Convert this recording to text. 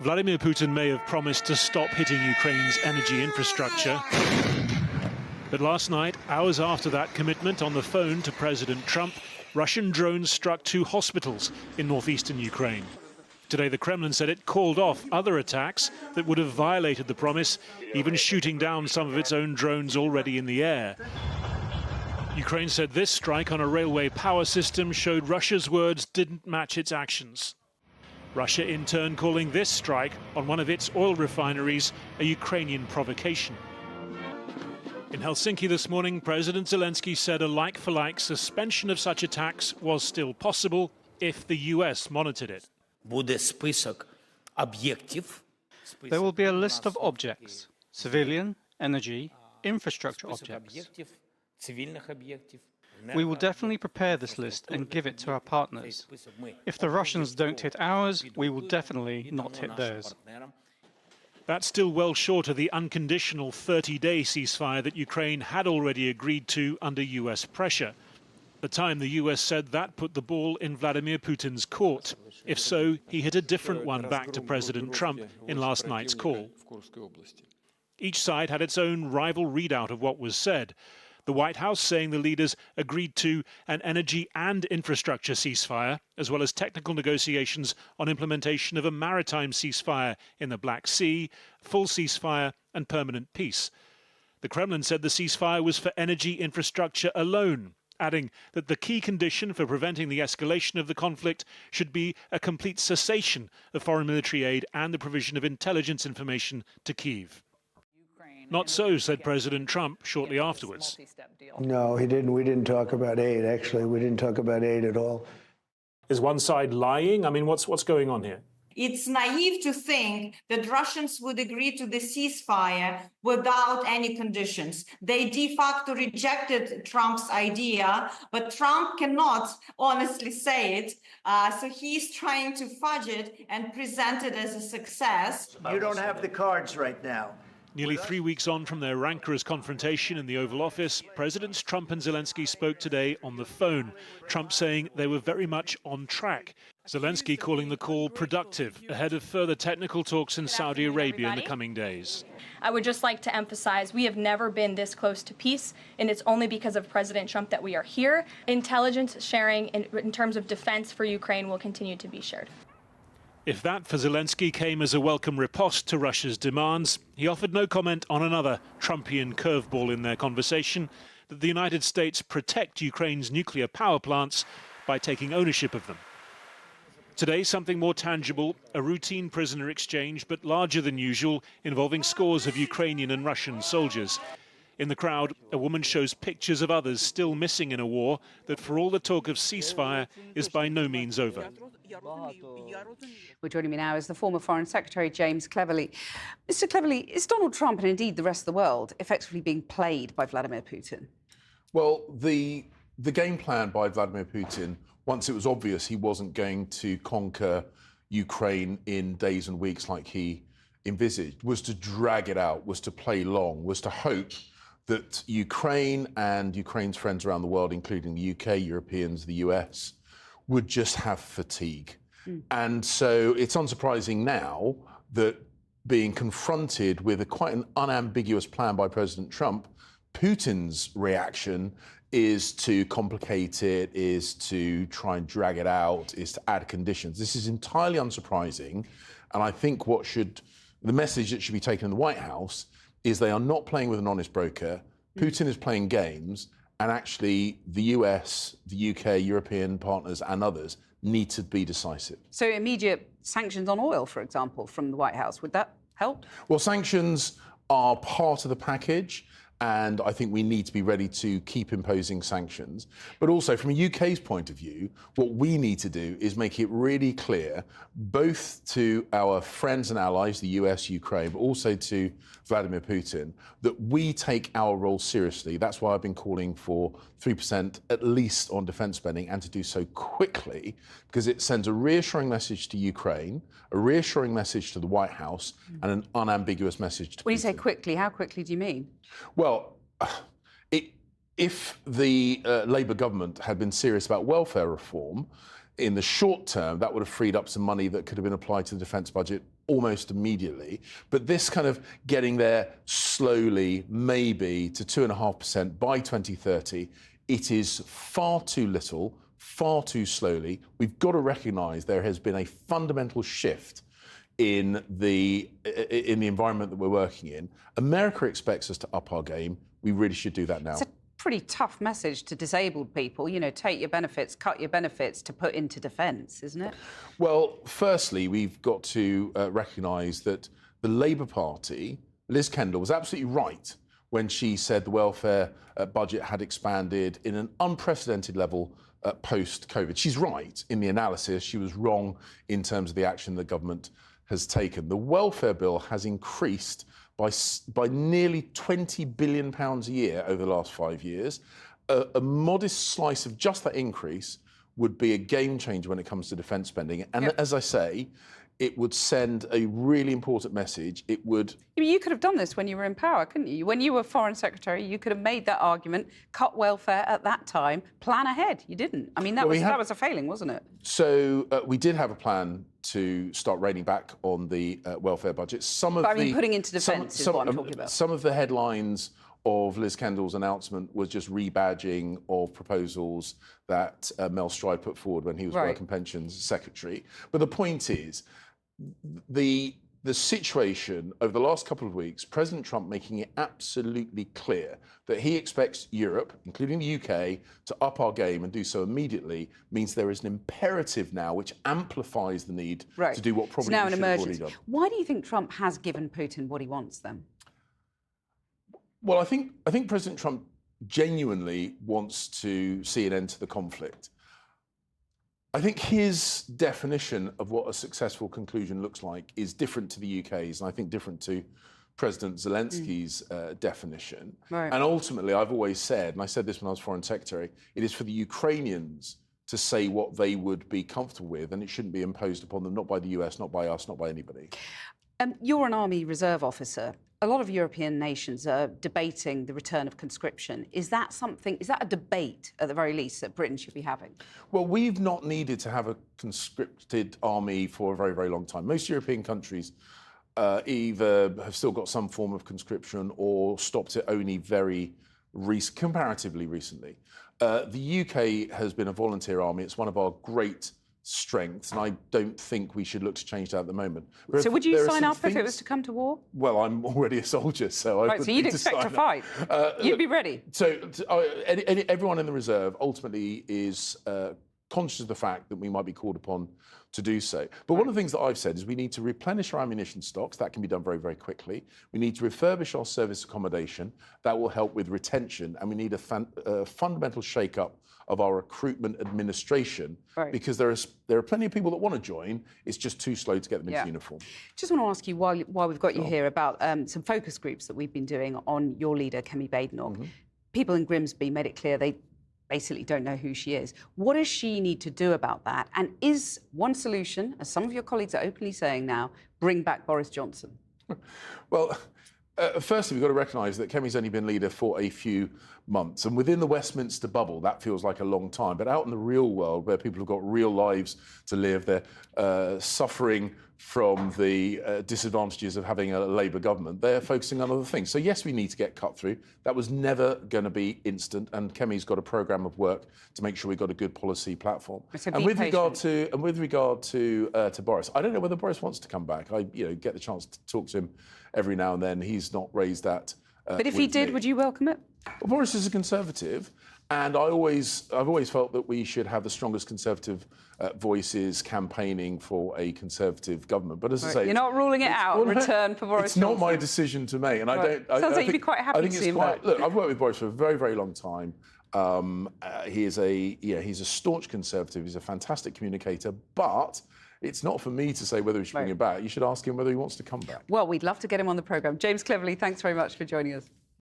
Vladimir Putin may have promised to stop hitting Ukraine's energy infrastructure. But last night, hours after that commitment on the phone to President Trump, Russian drones struck 2 hospitals in northeastern Ukraine. Today, the Kremlin said it called off other attacks that would have violated the promise, even shooting down some of its own drones already in the air. Ukraine said this strike on a railway power system showed Russia's words didn't match its actions. Russia, in turn, calling this strike on one of its oil refineries a Ukrainian provocation. In Helsinki this morning, President Zelenskyy said a like-for-like suspension of such attacks was still possible if the US monitored it. There will be a list of objects: civilian, energy, infrastructure objects. We will definitely prepare this list and give it to our partners. If the Russians don't hit ours, we will definitely not hit theirs. That's still well short of the unconditional 30-day ceasefire that Ukraine had already agreed to under US pressure. At the time, the US said that put the ball in Vladimir Putin's court. If so, he hit a different one back to President Trump in last night's call. Each side had its own rival readout of what was said. The White House saying the leaders agreed to an energy and infrastructure ceasefire, as well as technical negotiations on implementation of a maritime ceasefire in the Black Sea, full ceasefire and permanent peace. The Kremlin said the ceasefire was for energy infrastructure alone, adding that the key condition for preventing the escalation of the conflict should be a complete cessation of foreign military aid and the provision of intelligence information to Kyiv. Not so, said President Trump shortly afterwards. No, he didn't. We didn't talk about aid, actually. We didn't talk about aid at all. Is one side lying? I mean, what's going on here? It's naive to think that Russians would agree to the ceasefire without any conditions. They de facto rejected Trump's idea, but Trump cannot honestly say it. So he's trying to fudge it and present it as a success. You don't have the cards right now. Nearly 3 weeks on from their rancorous confrontation in the Oval Office, Presidents Trump and Zelenskyy spoke today on the phone, Trump saying they were very much on track. Zelenskyy calling the call productive ahead of further technical talks in Saudi Arabia in the coming days. I would just like to emphasize we have never been this close to peace, and it's only because of President Trump that we are here. Intelligence sharing in terms of defense for Ukraine will continue to be shared. If that for Zelenskyy came as a welcome riposte to Russia's demands, he offered no comment on another Trumpian curveball in their conversation, that the United States protect Ukraine's nuclear power plants by taking ownership of them. Today, something more tangible, a routine prisoner exchange, but larger than usual, involving scores of Ukrainian and Russian soldiers. In the crowd, a woman shows pictures of others still missing in a war that, for all the talk of ceasefire, is by no means over. Well, joining me now is the former Foreign Secretary, James Cleverly. Mr. Cleverly, is Donald Trump and indeed the rest of the world effectively being played by Vladimir Putin? Well, the game plan by Vladimir Putin, once it was obvious he wasn't going to conquer Ukraine in days and weeks like he envisaged, was to drag it out, was to play long, was to hope that Ukraine and Ukraine's friends around the world, including the UK, Europeans, the US, would just have fatigue. And so it's unsurprising now that being confronted with quite an unambiguous plan by President Trump, Putin's reaction is to complicate it, is to try and drag it out, is to add conditions. This is entirely unsurprising. And I think the message that should be taken in the White House is they are not playing with an honest broker. Putin is playing games, and actually the US, the UK, European partners and others need to be decisive. So immediate sanctions on oil, for example, from the White House, would that help? Well, sanctions are part of the package, and I think we need to be ready to keep imposing sanctions. But also, from a UK's point of view, what we need to do is make it really clear, both to our friends and allies, the US, Ukraine, but also to Vladimir Putin, that we take our role seriously. That's why I've been calling for 3% at least on defence spending, and to do so quickly, because it sends a reassuring message to Ukraine, a reassuring message to the White House, and an unambiguous message to Putin. When you say quickly, how quickly do you mean? Well, if the Labour government had been serious about welfare reform, in the short term, that would have freed up some money that could have been applied to the defence budget almost immediately. But this kind of getting there slowly, maybe to 2.5% by 2030, it is far too little, far too slowly. We've got to recognise there has been a fundamental shift in the environment that we're working in. America expects us to up our game. We really should do that now. It's a pretty tough message to disabled people, you know, take your benefits, cut your benefits to put into defence, isn't it? Well, firstly, we've got to recognise that the Labour Party, Liz Kendall, was absolutely right when she said the welfare budget had expanded in an unprecedented level post-COVID. She's right in the analysis. She was wrong in terms of the action the government has taken. The welfare bill has increased by nearly £20 billion a year over the last 5 years. A modest slice of just that increase would be a game changer when it comes to defence spending. And as I say, it would send a really important message. It would... You could have done this when you were in power, couldn't you? When you were Foreign Secretary, you could have made that argument, cut welfare at that time, plan ahead. You didn't. I mean, that was a failing, wasn't it? So we did have a plan to start reining back on the welfare budget. Putting into defence is what I'm talking about. Some of the headlines of Liz Kendall's announcement was just rebadging of proposals that Mel Stride put forward when he was Work and Pensions Secretary. But the point is, the situation over the last couple of weeks, President Trump making it absolutely clear that he expects Europe, including the UK, to up our game and do so immediately, means there is an imperative now which amplifies the need to do what probably we should have already done. Why do you think Trump has given Putin what he wants then? Well, I think President Trump genuinely wants to see an end to the conflict. I think his definition of what a successful conclusion looks like is different to the UK's, and I think different to President Zelensky's definition. And ultimately, I've always said, and I said this when I was Foreign Secretary, it is for the Ukrainians to say what they would be comfortable with, and it shouldn't be imposed upon them, not by the US, not by us, not by anybody. You're an Army Reserve officer. A lot of European nations are debating the return of conscription. Is that a debate, at the very least, that Britain should be having? Well, we've not needed to have a conscripted army for a very, very long time. Most European countries either have still got some form of conscription or stopped it only very comparatively recently. The UK has been a volunteer army. It's one of our great strengths, and I don't think we should look to change that at the moment. So would you sign up if it was to come to war? Well, I'm already a soldier, so I so you'd expect to fight. You'd be ready. So everyone in the reserve ultimately is conscious of the fact that we might be called upon to do so. But one of the things that I've said is we need to replenish our ammunition stocks. That can be done very, very quickly. We need to refurbish our service accommodation. That will help with retention. And we need a fundamental shake-up of our recruitment administration, because there are plenty of people that want to join. It's just too slow to get them into uniform. Just want to ask you, while we've got you here, about some focus groups that we've been doing on your leader, Kemi Badenoch. People in Grimsby made it clear they basically don't know who she is. What does she need to do about that? And is one solution, as some of your colleagues are openly saying now, bring back Boris Johnson? Well, firstly, we've got to recognise that Kemi's only been leader for a few months. And within the Westminster bubble, that feels like a long time. But out in the real world, where people have got real lives to live, they're suffering from the disadvantages of having a Labour government, they're focusing on other things. So, yes, we need to get cut through. That was never going to be instant. And Kemi's got a programme of work to make sure we've got a good policy platform. And with regard to Boris, I don't know whether Boris wants to come back. I get the chance to talk to him every now and then. He's not raised that. But if he did, would you welcome it? Well, Boris is a Conservative, and I've always felt that we should have the strongest Conservative voices campaigning for a Conservative government. But as I say, you're not ruling it out in return for Boris Johnson. It's not my decision to make, and I don't. Sounds like you'd be quite happy to see him back. Look, I've worked with Boris for a very, very long time. He's a staunch Conservative. He's a fantastic communicator, but it's not for me to say whether we should bring him back. You should ask him whether he wants to come back. Well, we'd love to get him on the programme. James Cleverly, thanks very much for joining us.